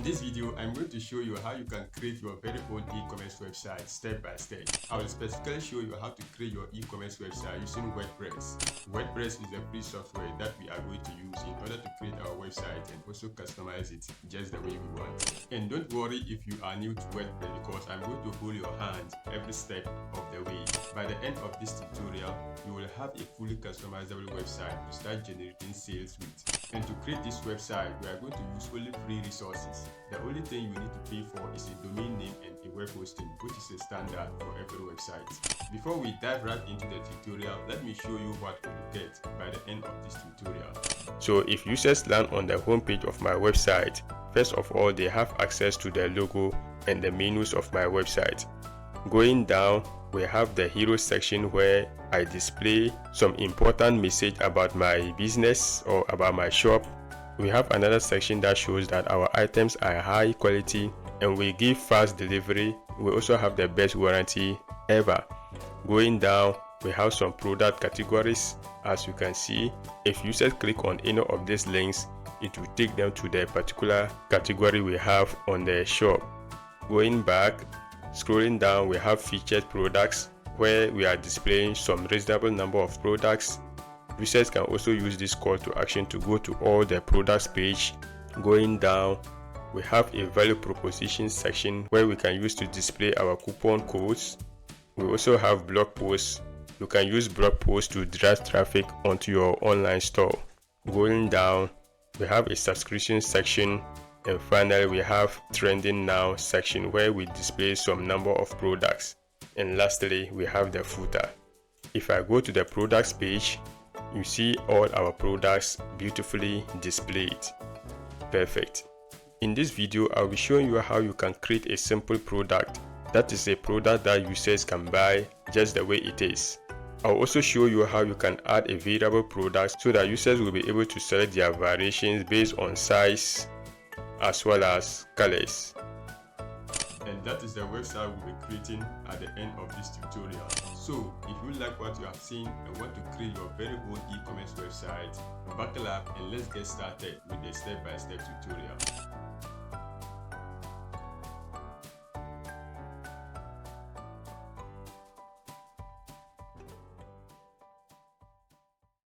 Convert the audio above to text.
this video, I'm going to show you how you can create your very own e-commerce website step by step. I will specifically show you how to create your e-commerce website using WordPress. WordPress is a free software that we are going to use in order to create our website and also customize it just the way we want. And don't worry if you are new to WordPress, because I'm going to hold your hand every step of the way. By the end of this tutorial, you will have a fully customizable website to start generating sales with. And to create this website, we are going to use only free resources. The only thing you need to pay for is a domain name and a web hosting, which is a standard for every website. Before we dive right into the tutorial, let me show you what you will get by the end of this tutorial. So if users land on the home page of my website, first of all, they have access to the logo and the menus of my website. Going down, we have the hero section where I display some important message about my business or about my shop. We have another section that shows that our items are high quality and we give fast delivery. We also have the best warranty ever. Going down, we have some product categories. As you can see, if users click on any of these links, it will take them to the particular category we have on the shop. Going back, scrolling down, we have featured products where we are displaying some reasonable number of products. Users can also use this call to action to go to all the products page. Going down, we have a value proposition section where we can use to display our coupon codes. We also have blog posts. You can use blog posts to drive traffic onto your online store. Going down, we have a subscription section. And finally, we have trending now section where we display some number of products. And lastly, we have the footer. If I go to the products page, you see all our products beautifully displayed. Perfect. In this video, I'll be showing you how you can create a simple product. That is a product that users can buy just the way it is. I'll also show you how you can add a variable product so that users will be able to select their variations based on size as well as colors. And that is the website we'll be creating at the end of this tutorial. So if you like what you have seen and want to create your very own e-commerce website, buckle up and let's get started with the step-by-step tutorial.